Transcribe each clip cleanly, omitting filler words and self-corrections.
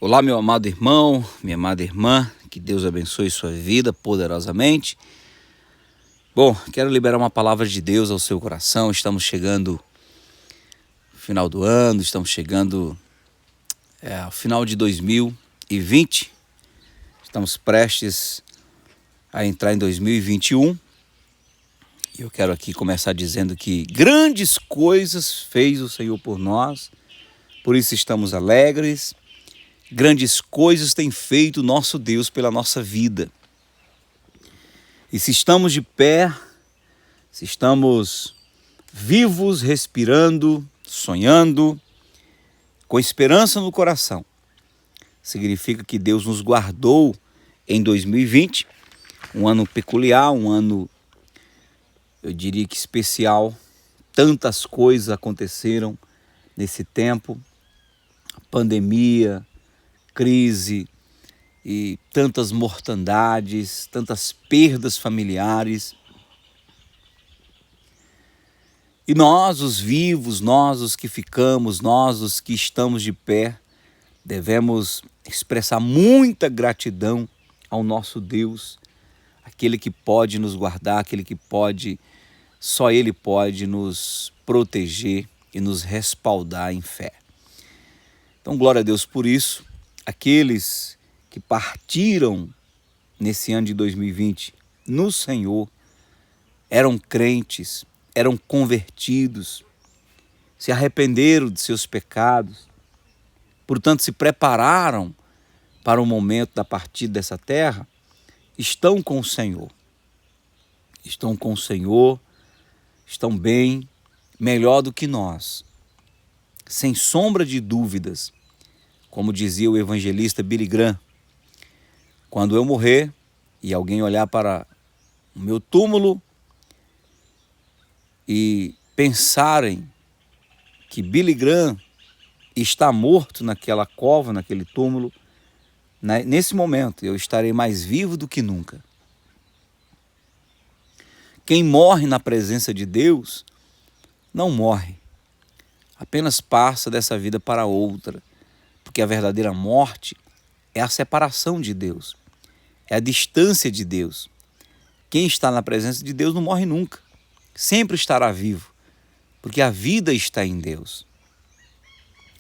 Olá, meu amado irmão, minha amada irmã, que Deus abençoe sua vida poderosamente. Bom, quero liberar uma palavra de Deus ao seu coração. Estamos chegando ao final do ano, estamos chegando ao final de 2020. Estamos prestes a entrar em 2021. E eu quero aqui começar dizendo que grandes coisas fez o Senhor por nós, por isso estamos alegres. Grandes coisas tem feito o nosso Deus pela nossa vida. E se estamos de pé, se estamos vivos, respirando, sonhando, com esperança no coração, significa que Deus nos guardou em 2020, um ano peculiar, um ano, eu diria que especial. Tantas coisas aconteceram nesse tempo, pandemia, crise e tantas mortandades, tantas perdas familiares. E nós, os vivos, nós, os que ficamos, nós, os que estamos de pé, devemos expressar muita gratidão ao nosso Deus, aquele que pode nos guardar, aquele que pode, só Ele pode nos proteger e nos respaldar em fé. Então, glória a Deus por isso. Aqueles que partiram nesse ano de 2020 no Senhor, eram crentes, eram convertidos, se arrependeram de seus pecados, portanto se prepararam para o momento da partida dessa terra, estão com o Senhor. Estão com o Senhor, estão bem, melhor do que nós, sem sombra de dúvidas. Como dizia o evangelista Billy Graham, quando eu morrer e alguém olhar para o meu túmulo e pensarem que Billy Graham está morto naquela cova, naquele túmulo, nesse momento eu estarei mais vivo do que nunca. Quem morre na presença de Deus não morre, apenas passa dessa vida para outra. Porque a verdadeira morte é a separação de Deus, é a distância de Deus. Quem está na presença de Deus não morre nunca, sempre estará vivo, porque a vida está em Deus.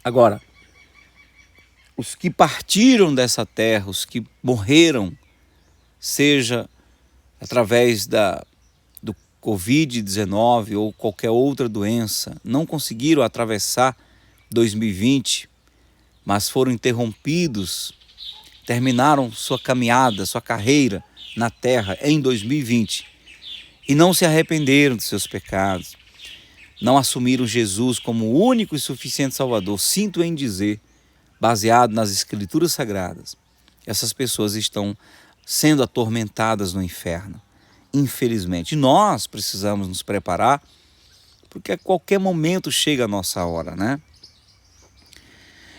Agora, os que partiram dessa terra, os que morreram, seja através do Covid-19 ou qualquer outra doença, não conseguiram atravessar 2020, mas foram interrompidos, terminaram sua caminhada, sua carreira na terra em 2020 e não se arrependeram dos seus pecados, não assumiram Jesus como o único e suficiente Salvador. Sinto em dizer, baseado nas Escrituras Sagradas, essas pessoas estão sendo atormentadas no inferno, infelizmente. E nós precisamos nos preparar, porque a qualquer momento chega a nossa hora, né?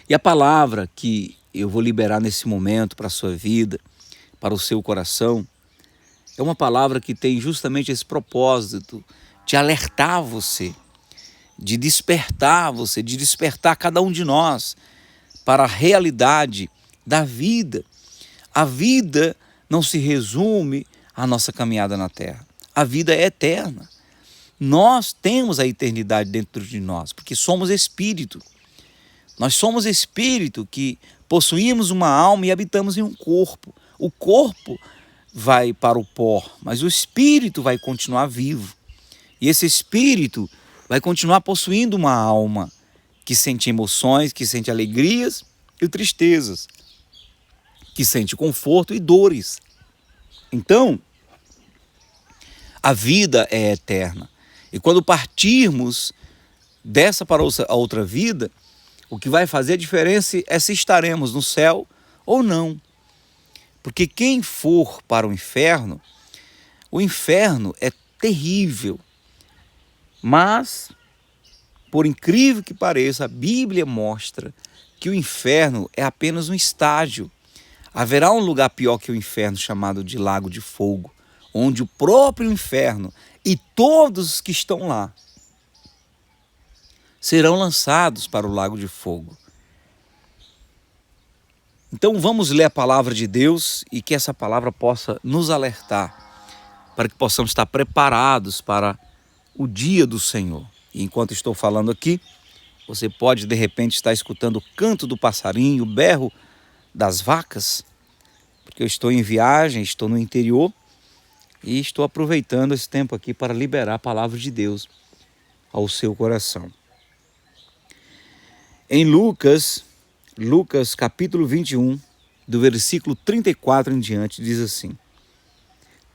E a palavra que eu vou liberar nesse momento para a sua vida, para o seu coração, é uma palavra que tem justamente esse propósito de alertar você, de despertar você, de despertar cada um de nós para a realidade da vida. A vida não se resume à nossa caminhada na terra. A vida é eterna. Nós temos a eternidade dentro de nós, porque somos espírito. Nós somos espírito que possuímos uma alma e habitamos em um corpo. O corpo vai para o pó, mas o espírito vai continuar vivo. E esse espírito vai continuar possuindo uma alma que sente emoções, que sente alegrias e tristezas, que sente conforto e dores. Então, a vida é eterna. E quando partirmos dessa para a outra vida, o que vai fazer a diferença é se estaremos no céu ou não. Porque quem for para o inferno é terrível. Mas, por incrível que pareça, a Bíblia mostra que o inferno é apenas um estágio. Haverá um lugar pior que o inferno, chamado de Lago de Fogo, onde o próprio inferno e todos os que estão lá serão lançados para o lago de fogo. Então vamos ler a palavra de Deus e que essa palavra possa nos alertar para que possamos estar preparados para o dia do Senhor. E enquanto estou falando aqui, você pode de repente estar escutando o canto do passarinho, o berro das vacas, porque eu estou em viagem, estou no interior e estou aproveitando esse tempo aqui para liberar a palavra de Deus ao seu coração. Em Lucas capítulo 21, do versículo 34 em diante, diz assim: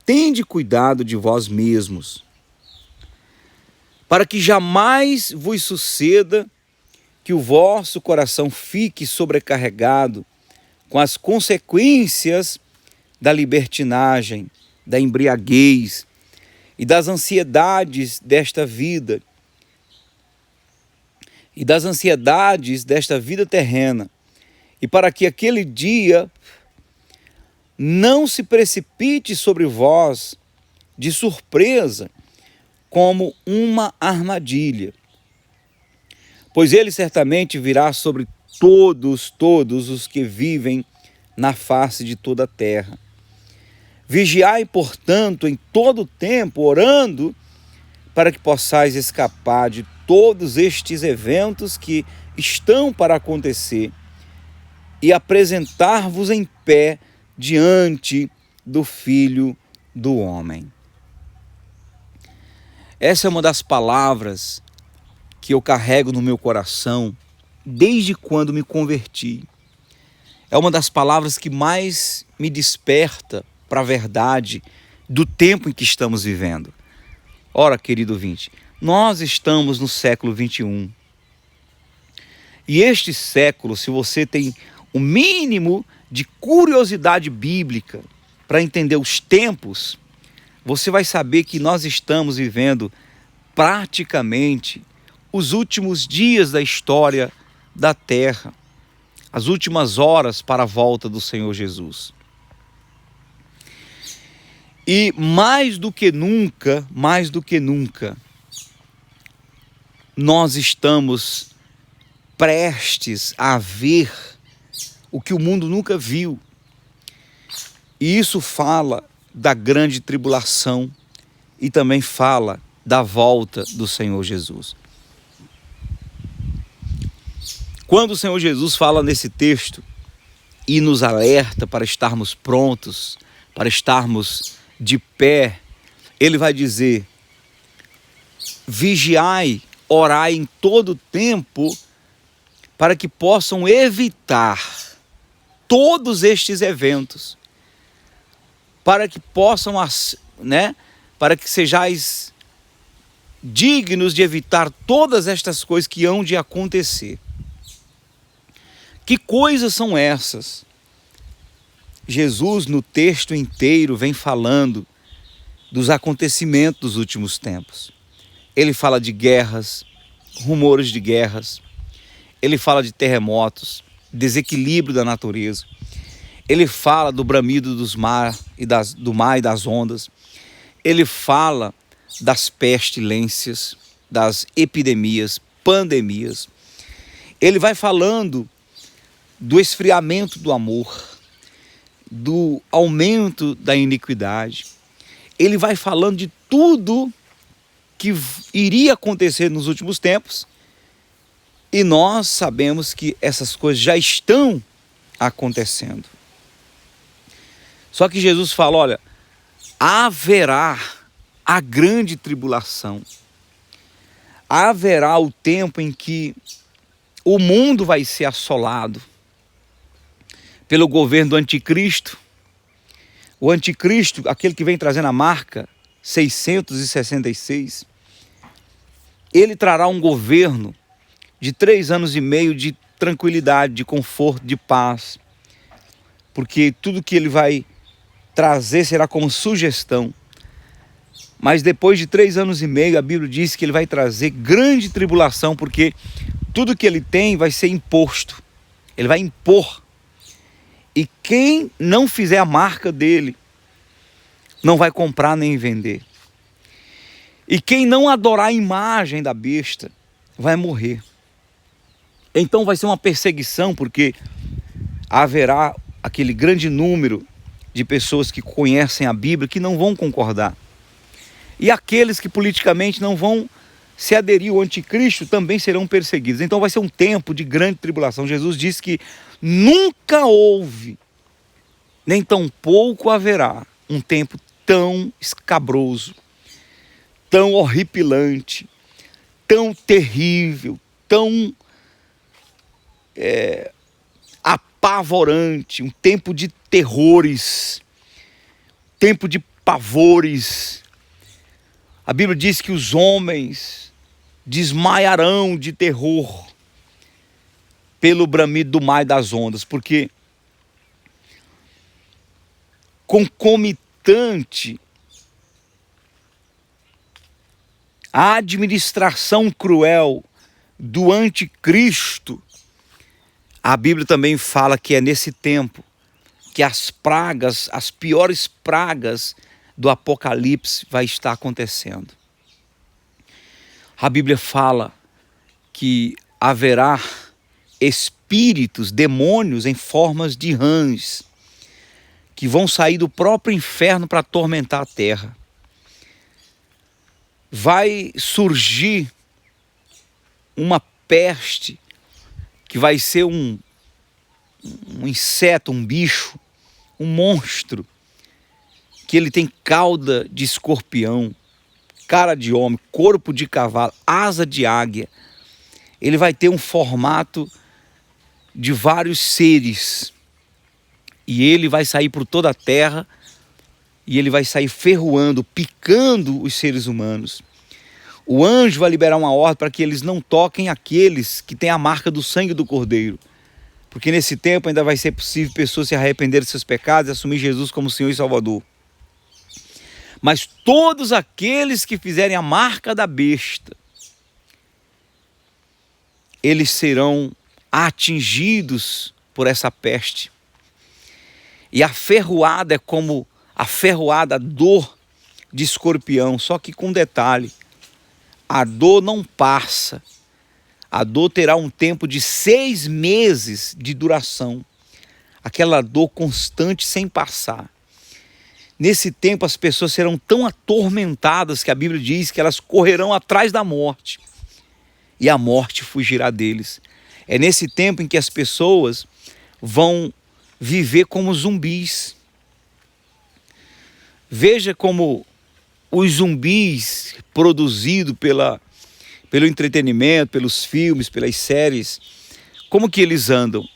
Tende cuidado de vós mesmos, para que jamais vos suceda que o vosso coração fique sobrecarregado com as consequências da libertinagem, da embriaguez e das ansiedades desta vida, terrena, e para que aquele dia não se precipite sobre vós de surpresa como uma armadilha. Pois ele certamente virá sobre todos os que vivem na face de toda a terra. Vigiai, portanto, em todo o tempo, orando, para que possais escapar de todos estes eventos que estão para acontecer e apresentar-vos em pé diante do Filho do Homem. Essa é uma das palavras que eu carrego no meu coração desde quando me converti. É uma das palavras que mais me desperta para a verdade do tempo em que estamos vivendo. Ora, querido ouvinte, nós estamos no século 21. E este século, se você tem o mínimo de curiosidade bíblica para entender os tempos, você vai saber que nós estamos vivendo praticamente os últimos dias da história da Terra, as últimas horas para a volta do Senhor Jesus. E mais do que nunca, nós estamos prestes a ver o que o mundo nunca viu. E isso fala da grande tribulação e também fala da volta do Senhor Jesus. Quando o Senhor Jesus fala nesse texto e nos alerta para estarmos prontos, para estarmos de pé, ele vai dizer: vigiai, orai em todo tempo, para que possam evitar todos estes eventos, para que possam, para que sejais dignos de evitar todas estas coisas que hão de acontecer. Que coisas são essas? Jesus, no texto inteiro, vem falando dos acontecimentos dos últimos tempos. Ele fala de guerras, rumores de guerras. Ele fala de terremotos, desequilíbrio da natureza. Ele fala do bramido do mar e das ondas. Ele fala das pestilências, das epidemias, pandemias. Ele vai falando do esfriamento do amor, do aumento da iniquidade. Ele vai falando de tudo que iria acontecer nos últimos tempos, e nós sabemos que essas coisas já estão acontecendo. Só que Jesus fala, olha, haverá a grande tribulação, haverá o tempo em que o mundo vai ser assolado pelo governo do anticristo. O anticristo, aquele que vem trazendo a marca 666, ele trará um governo de 3 anos e meio de tranquilidade, de conforto, de paz, porque tudo que ele vai trazer será como sugestão. Mas depois de 3 anos e meio, a Bíblia diz que ele vai trazer grande tribulação, porque tudo que ele tem vai ser imposto. Ele vai impor. E quem não fizer a marca dele, não vai comprar nem vender. E quem não adorar a imagem da besta, vai morrer. Então vai ser uma perseguição, porque haverá aquele grande número de pessoas que conhecem a Bíblia que não vão concordar. E aqueles que politicamente não vão se aderir ao anticristo também serão perseguidos. Então vai ser um tempo de grande tribulação. Jesus disse que nunca houve, nem tampouco haverá, um tempo tão escabroso, tão horripilante, tão terrível, tão apavorante, um tempo de terrores, tempo de pavores. A Bíblia diz que os homens desmaiarão de terror pelo bramido do mar e das ondas, porque concomitante à administração cruel do anticristo, a Bíblia também fala que é nesse tempo que as pragas, as piores pragas do Apocalipse vai estar acontecendo. A Bíblia fala que haverá espíritos, demônios em formas de rãs, que vão sair do próprio inferno para atormentar a terra. Vai surgir uma peste que vai ser um inseto, um bicho, um monstro, que ele tem cauda de escorpião, cara de homem, corpo de cavalo, asa de águia. Ele vai ter um formato de vários seres. E ele vai sair por toda a terra e ele vai sair ferroando, picando os seres humanos. O anjo vai liberar uma ordem para que eles não toquem aqueles que têm a marca do sangue do Cordeiro. Porque nesse tempo ainda vai ser possível pessoas se arrependerem de seus pecados e assumir Jesus como Senhor e Salvador. Mas todos aqueles que fizerem a marca da besta, eles serão atingidos por essa peste. E a ferroada é como a ferroada, a dor de escorpião, só que com detalhe: a dor não passa. A dor terá um tempo de 6 meses de duração. Aquela dor constante sem passar. Nesse tempo as pessoas serão tão atormentadas que a Bíblia diz que elas correrão atrás da morte. E a morte fugirá deles. É nesse tempo em que as pessoas vão viver como zumbis. Veja como os zumbis produzidos pelo entretenimento, pelos filmes, pelas séries, como que eles andam?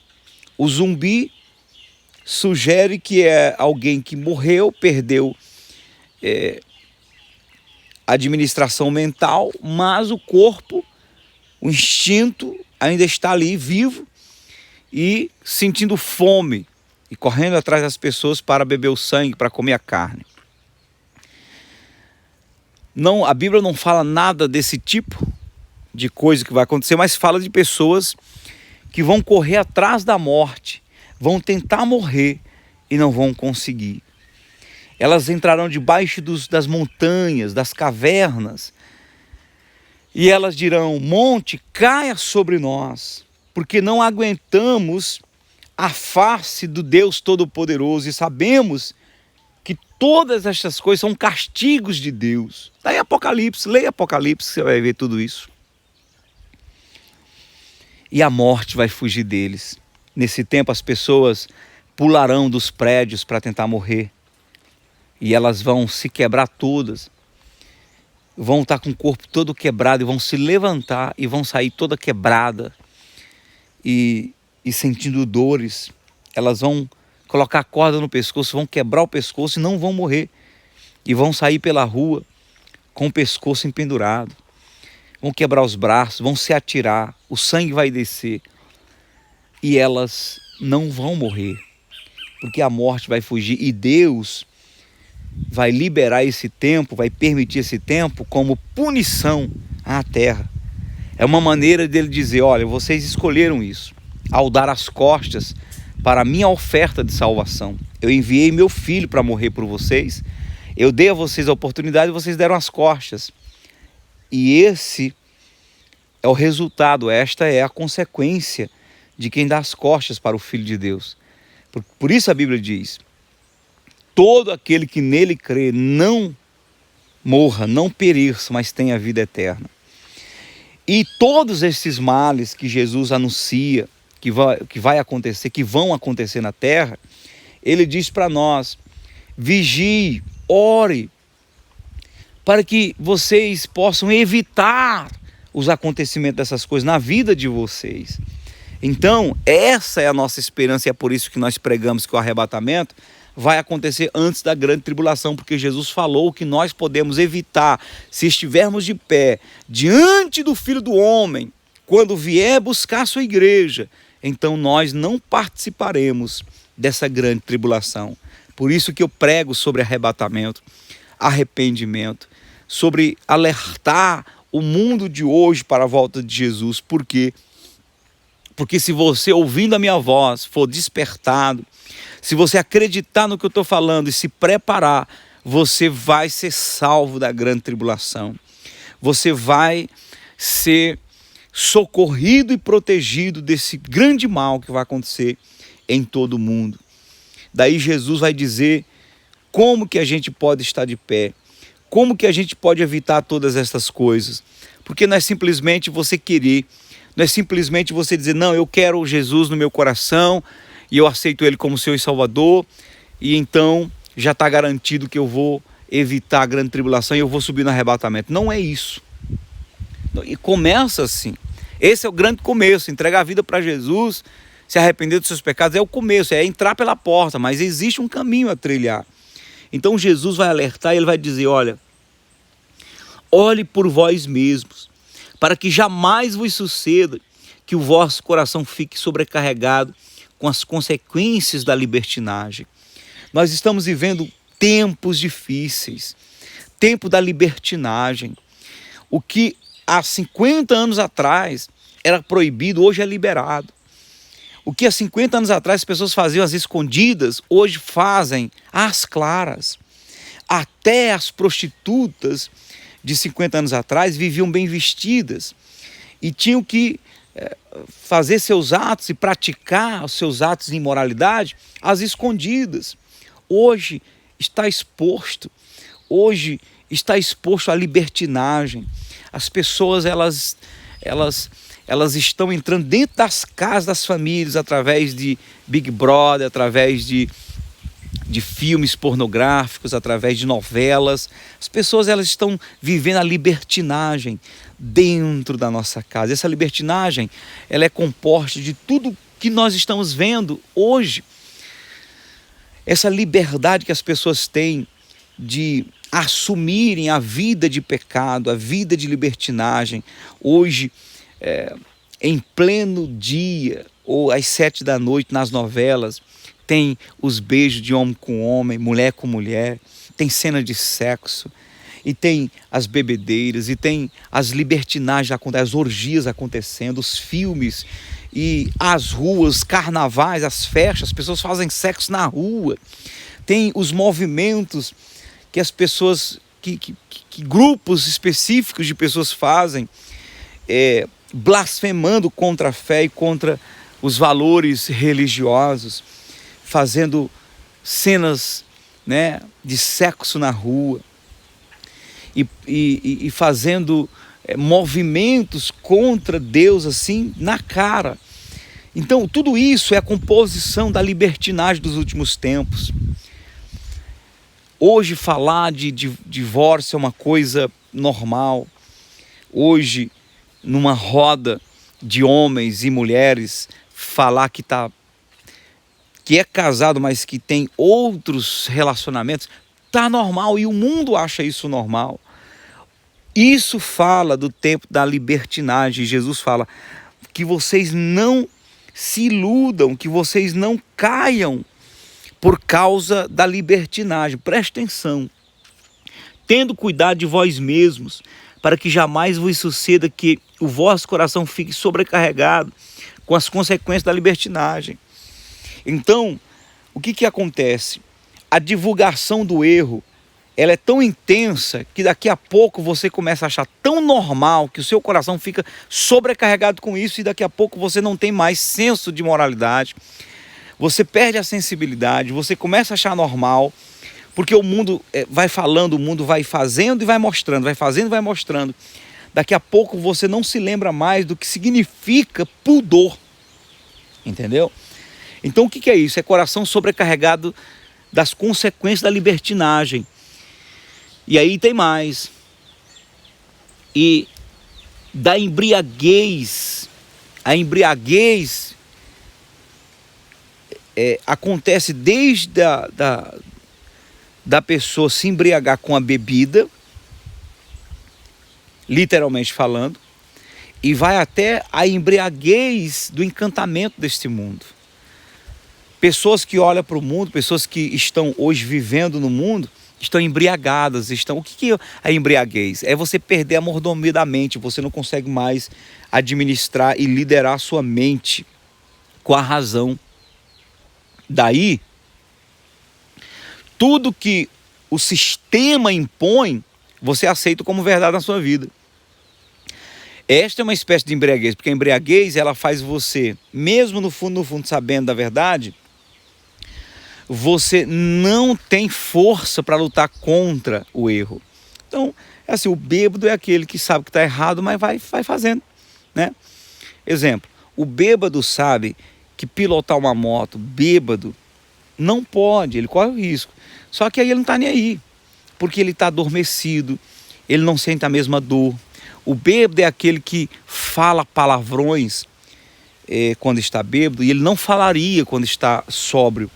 O zumbi sugere que é alguém que morreu, perdeu a administração mental, mas o corpo, o instinto ainda está ali vivo e sentindo fome e correndo atrás das pessoas para beber o sangue, para comer a carne. Não, a Bíblia não fala nada desse tipo de coisa que vai acontecer, mas fala de pessoas que vão correr atrás da morte, vão tentar morrer e não vão conseguir. Elas entrarão debaixo das montanhas, das cavernas, e elas dirão: monte, caia sobre nós, porque não aguentamos a face do Deus Todo-Poderoso e sabemos que todas estas coisas são castigos de Deus. Daí Apocalipse, leia Apocalipse, você vai ver tudo isso. E a morte vai fugir deles. Nesse tempo as pessoas pularão dos prédios para tentar morrer. E elas vão se quebrar todas. Vão estar com o corpo todo quebrado e vão se levantar e vão sair toda quebrada. E sentindo dores. Elas vão colocar a corda no pescoço, vão quebrar o pescoço e não vão morrer. E vão sair pela rua com o pescoço empendurado. Vão quebrar os braços, vão se atirar, o sangue vai descer. E elas não vão morrer, porque a morte vai fugir. E Deus vai liberar esse tempo, vai permitir esse tempo como punição à terra. É uma maneira dele dizer: olha, vocês escolheram isso, ao dar as costas para a minha oferta de salvação. Eu enviei meu filho para morrer por vocês, eu dei a vocês a oportunidade e vocês deram as costas. E esse é o resultado, esta é a consequência de quem dá as costas para o Filho de Deus. Por isso a Bíblia diz: todo aquele que nele crê não morra, não pereça, mas tenha vida eterna. E todos esses males que Jesus anuncia que vai acontecer, que vão acontecer na terra, ele diz para nós: vigie, ore, para que vocês possam evitar os acontecimentos dessas coisas na vida de vocês. Então, essa é a nossa esperança, e é por isso que nós pregamos que o arrebatamento vai acontecer antes da grande tribulação, porque Jesus falou que nós podemos evitar, se estivermos de pé diante do Filho do Homem, quando vier buscar a sua igreja, então nós não participaremos dessa grande tribulação. Por isso que eu prego sobre arrebatamento, arrependimento, sobre alertar o mundo de hoje para a volta de Jesus. Por quê? Porque se você, ouvindo a minha voz, for despertado, se você acreditar no que eu estou falando e se preparar, você vai ser salvo da grande tribulação. Você vai ser socorrido e protegido desse grande mal que vai acontecer em todo o mundo. Daí Jesus vai dizer como que a gente pode estar de pé, como que a gente pode evitar todas essas coisas. Porque não é simplesmente você querer, não é simplesmente você dizer: não, eu quero Jesus no meu coração e eu aceito Ele como Senhor e Salvador, e então já está garantido que eu vou evitar a grande tribulação e eu vou subir no arrebatamento. Não é isso. E começa assim. Esse é o grande começo. Entregar a vida para Jesus, se arrepender dos seus pecados, é o começo, é entrar pela porta, mas existe um caminho a trilhar. Então Jesus vai alertar e ele vai dizer: olha, olhe por vós mesmos, para que jamais vos suceda que o vosso coração fique sobrecarregado com as consequências da libertinagem. Nós estamos vivendo tempos difíceis, tempo da libertinagem. O que há 50 anos atrás era proibido, hoje é liberado. O que há 50 anos atrás as pessoas faziam às escondidas, hoje fazem às claras. Até as prostitutas de 50 anos atrás viviam bem vestidas e tinham que fazer seus atos e praticar os seus atos de imoralidade às escondidas. Hoje está exposto, à libertinagem. As pessoas elas estão entrando dentro das casas das famílias através de Big Brother, através de filmes pornográficos, através de novelas. As pessoas elas estão vivendo a libertinagem dentro da nossa casa. Essa libertinagem ela é composta de tudo que nós estamos vendo hoje. Essa liberdade que as pessoas têm de assumirem a vida de pecado, a vida de libertinagem. Hoje, em pleno dia, ou às 7 da noite nas novelas, tem os beijos de homem com homem, mulher com mulher, tem cena de sexo, e tem as bebedeiras, e tem as libertinagens acontecendo, as orgias acontecendo, os filmes, e as ruas, carnavais, as festas, as pessoas fazem sexo na rua. Tem os movimentos que as pessoas, que grupos específicos de pessoas fazem, blasfemando contra a fé e contra os valores religiosos, fazendo cenas, né, de sexo na rua e fazendo movimentos contra Deus assim na cara. Então tudo isso é a composição da libertinagem dos últimos tempos. Hoje falar de divórcio é uma coisa normal. Hoje, numa roda de homens e mulheres, falar que é casado, mas que tem outros relacionamentos, está normal, e o mundo acha isso normal. Isso fala do tempo da libertinagem. Jesus fala que vocês não se iludam, que vocês não caiam por causa da libertinagem. Preste atenção. Tendo cuidado de vós mesmos, para que jamais vos suceda que o vosso coração fique sobrecarregado com as consequências da libertinagem. Então, o que acontece? A divulgação do erro, ela é tão intensa que daqui a pouco você começa a achar tão normal que o seu coração fica sobrecarregado com isso, e daqui a pouco você não tem mais senso de moralidade. você perde a sensibilidade, você começa a achar normal, porque o mundo vai falando, o mundo vai fazendo e vai mostrando, vai fazendo e vai mostrando. Daqui a pouco você não se lembra mais do que significa pudor, entendeu? Então o que é isso? É coração sobrecarregado das consequências da libertinagem. E aí tem mais. E da embriaguez. A embriaguez acontece desde da pessoa se embriagar com a bebida, literalmente falando, e vai até a embriaguez do encantamento deste mundo. Pessoas que olham para o mundo, pessoas que estão hoje vivendo no mundo, estão embriagadas. O que é a embriaguez? É você perder a mordomia da mente, você não consegue mais administrar e liderar a sua mente com a razão. Daí, tudo que o sistema impõe, você aceita como verdade na sua vida. Esta é uma espécie de embriaguez, porque a embriaguez, ela faz você, mesmo no fundo, sabendo da verdade, você não tem força para lutar contra o erro. Então, é assim, o bêbado é aquele que sabe que está errado, mas vai fazendo, né? Exemplo, o bêbado sabe que pilotar uma moto bêbado não pode, ele corre o risco. Só que aí ele não está nem aí, porque ele está adormecido, ele não sente a mesma dor. O bêbado é aquele que fala palavrões quando está bêbado e ele não falaria quando está sóbrio.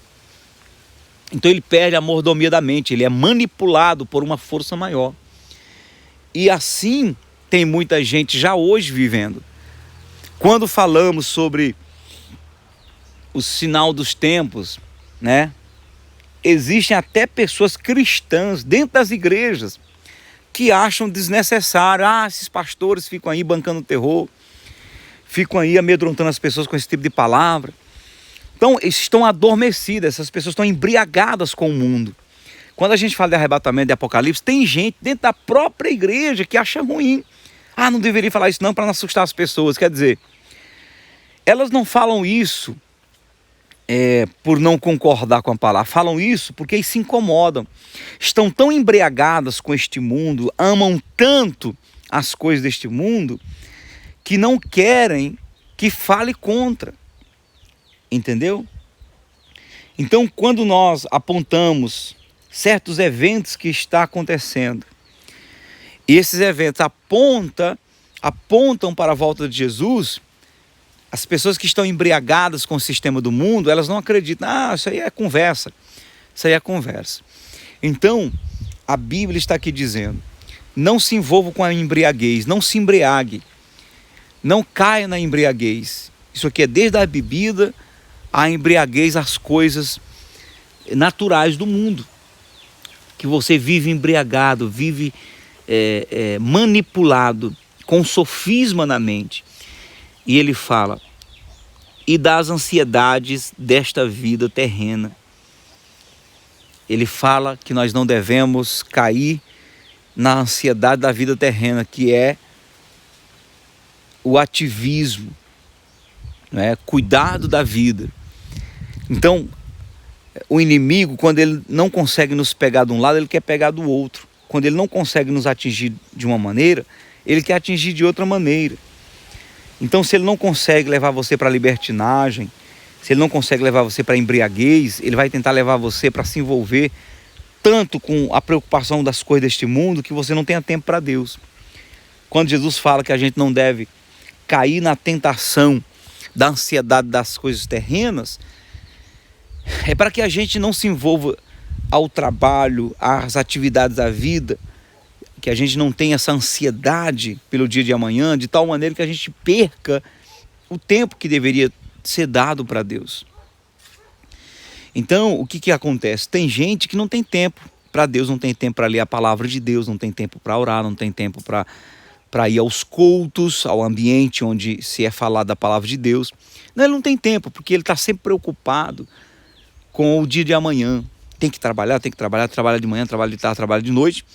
Então ele perde a mordomia da mente, ele é manipulado por uma força maior. E assim tem muita gente já hoje vivendo. Quando falamos sobre o sinal dos tempos, né? Existem até pessoas cristãs dentro das igrejas que acham desnecessário. Esses pastores ficam aí bancando terror, ficam aí amedrontando as pessoas com esse tipo de palavra. Então, estão adormecidas, essas pessoas estão embriagadas com o mundo. Quando a gente fala de arrebatamento, de Apocalipse, tem gente dentro da própria igreja que acha ruim. Não deveria falar isso não para não assustar as pessoas. Quer dizer, elas não falam isso por não concordar com a palavra. Falam isso porque se incomodam. Estão tão embriagadas com este mundo, amam tanto as coisas deste mundo, que não querem que fale contra. Entendeu? Então, quando nós apontamos certos eventos que está acontecendo, e esses eventos apontam para a volta de Jesus, as pessoas que estão embriagadas com o sistema do mundo, elas não acreditam. Isso aí é conversa. Isso aí é conversa. Então, a Bíblia está aqui dizendo: não se envolva com a embriaguez, não se embriague, não caia na embriaguez. Isso aqui é desde a bebida, a embriaguez, as coisas naturais do mundo, que você vive embriagado, vive manipulado, com sofisma na mente. E ele fala: e das ansiedades desta vida terrena. Ele fala que nós não devemos cair na ansiedade da vida terrena, que é o ativismo, né? Cuidado da vida. Então, o inimigo, quando ele não consegue nos pegar de um lado, ele quer pegar do outro. Quando ele não consegue nos atingir de uma maneira, ele quer atingir de outra maneira. Então, se ele não consegue levar você para a libertinagem, se ele não consegue levar você para a embriaguez, ele vai tentar levar você para se envolver tanto com a preocupação das coisas deste mundo que você não tenha tempo para Deus. Quando Jesus fala que a gente não deve cair na tentação da ansiedade das coisas terrenas, é para que a gente não se envolva ao trabalho, às atividades da vida, que a gente não tenha essa ansiedade pelo dia de amanhã, de tal maneira que a gente perca o tempo que deveria ser dado para Deus. Então, o que acontece? Tem gente que não tem tempo para Deus, não tem tempo para ler a palavra de Deus, não tem tempo para orar, não tem tempo para ir aos cultos, ao ambiente onde se é falado a palavra de Deus. Não, ele não tem tempo, porque ele está sempre preocupado com o dia de amanhã. Tem que trabalhar, trabalha de manhã, trabalha de tarde, trabalha de noite.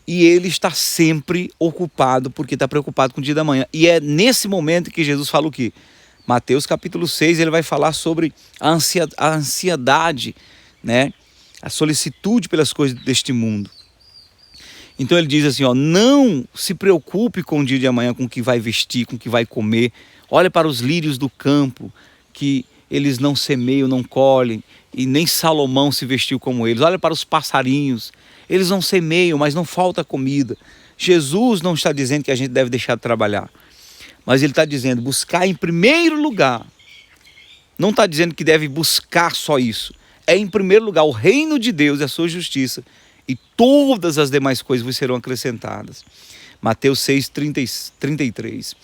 E ele está sempre ocupado porque está preocupado com o dia da manhã. E é nesse momento que Jesus fala o quê? Mateus capítulo 6, ele vai falar sobre a ansiedade, né? A solicitude pelas coisas deste mundo. Então ele diz assim, ó, não se preocupe com o dia de amanhã, com o que vai vestir, com o que vai comer. Olha para os lírios do campo, que eles não semeiam, não colhem, e nem Salomão se vestiu como eles. Olha para os passarinhos, eles não semeiam, mas não falta comida. Jesus não está dizendo que a gente deve deixar de trabalhar, mas ele está dizendo buscar em primeiro lugar. Não está dizendo que deve buscar só isso. É em primeiro lugar o reino de Deus e a sua justiça, e todas as demais coisas vos serão acrescentadas. Mateus 6, 33.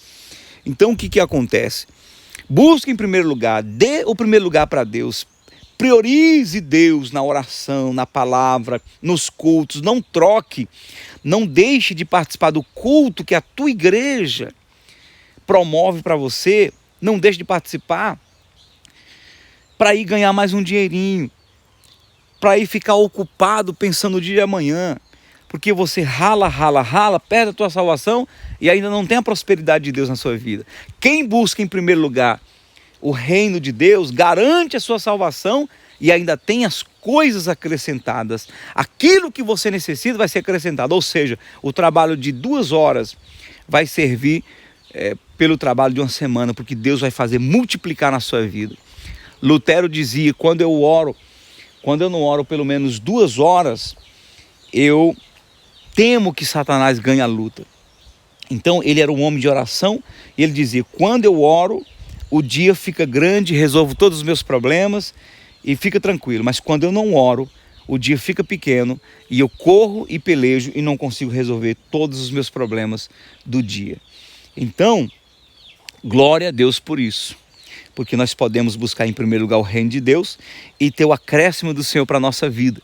Então o que acontece? Busque em primeiro lugar, dê o primeiro lugar para Deus. Priorize Deus na oração, na palavra, nos cultos. Não troque, não deixe de participar do culto que a tua igreja promove para você. Não deixe de participar para ir ganhar mais um dinheirinho, para ir ficar ocupado pensando no dia de amanhã, porque você rala, perde a tua salvação e ainda não tem a prosperidade de Deus na sua vida. Quem busca em primeiro lugar o reino de Deus, garante a sua salvação e ainda tem as coisas acrescentadas. Aquilo que você necessita vai ser acrescentado, ou seja, o trabalho de 2 horas vai servir pelo trabalho de uma semana, porque Deus vai fazer multiplicar na sua vida. Lutero dizia, quando eu não oro pelo menos 2 horas, eu temo que Satanás ganhe a luta. Então ele era um homem de oração e ele dizia, quando eu oro, o dia fica grande, resolvo todos os meus problemas e fica tranquilo. Mas quando eu não oro, o dia fica pequeno e eu corro e pelejo e não consigo resolver todos os meus problemas do dia. Então, glória a Deus por isso. Porque nós podemos buscar em primeiro lugar o reino de Deus e ter o acréscimo do Senhor para a nossa vida.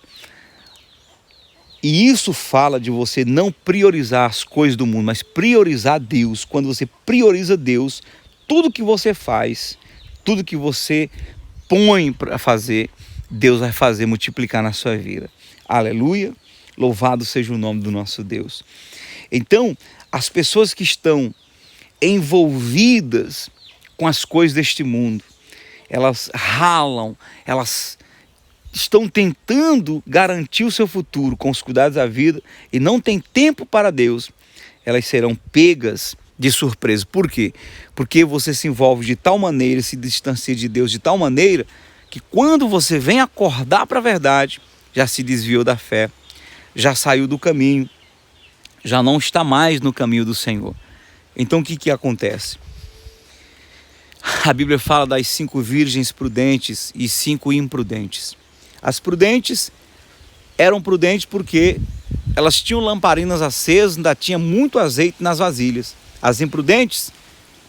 E isso fala de você não priorizar as coisas do mundo, mas priorizar Deus. Quando você prioriza Deus, tudo que você faz, tudo que você põe para fazer, Deus vai fazer multiplicar na sua vida. Aleluia, louvado seja o nome do nosso Deus. Então, as pessoas que estão envolvidas com as coisas deste mundo, elas ralam, elas estão tentando garantir o seu futuro com os cuidados da vida e não tem tempo para Deus, elas serão pegas de surpresa. Por quê? Porque você se envolve de tal maneira, se distancia de Deus de tal maneira, que quando você vem acordar para a verdade, já se desviou da fé, já saiu do caminho, já não está mais no caminho do Senhor. Então o que acontece? A Bíblia fala das 5 virgens prudentes e 5 imprudentes. As prudentes eram prudentes porque elas tinham lamparinas acesas, ainda tinha muito azeite nas vasilhas. As imprudentes,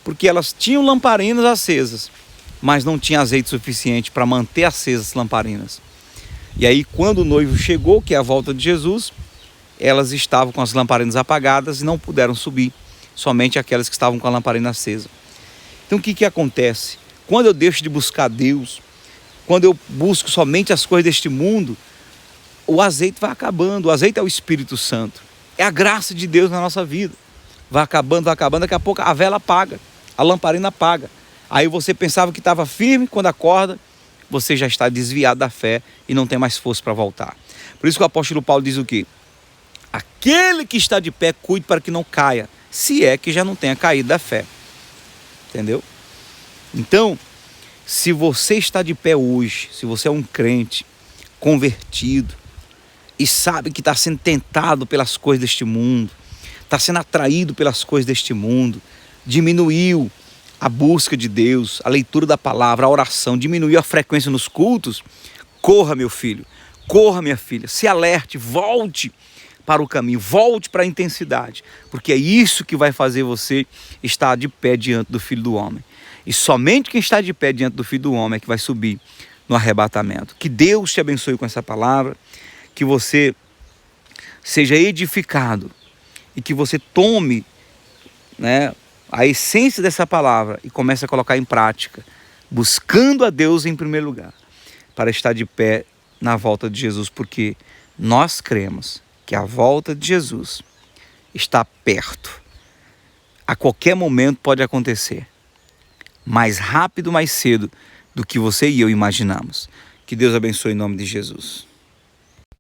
porque elas tinham lamparinas acesas, mas não tinha azeite suficiente para manter acesas as lamparinas. E aí, quando o noivo chegou, que é a volta de Jesus, elas estavam com as lamparinas apagadas e não puderam subir, somente aquelas que estavam com a lamparina acesa. Então o que acontece? Quando eu deixo de buscar Deus, quando eu busco somente as coisas deste mundo, o azeite vai acabando. O azeite é o Espírito Santo, é a graça de Deus na nossa vida. Vai acabando, daqui a pouco a vela apaga, a lamparina apaga. Aí você pensava que estava firme, quando acorda, você já está desviado da fé e não tem mais força para voltar. Por isso que o apóstolo Paulo diz o quê? Aquele que está de pé, cuide para que não caia, se é que já não tenha caído da fé. Entendeu? Então, se você está de pé hoje, se você é um crente convertido e sabe que está sendo tentado pelas coisas deste mundo, está sendo atraído pelas coisas deste mundo, diminuiu a busca de Deus, a leitura da palavra, a oração, diminuiu a frequência nos cultos, corra, meu filho, corra, minha filha, se alerte, volte para o caminho, volte para a intensidade, porque é isso que vai fazer você estar de pé diante do Filho do Homem. E somente quem está de pé diante do Filho do Homem é que vai subir no arrebatamento. Que Deus te abençoe com essa palavra, que você seja edificado e que você tome, a essência dessa palavra e comece a colocar em prática, buscando a Deus em primeiro lugar, para estar de pé na volta de Jesus, porque nós cremos que a volta de Jesus está perto. A qualquer momento pode acontecer. mais rápido, mais cedo do que você e eu imaginamos. Que Deus abençoe em nome de Jesus.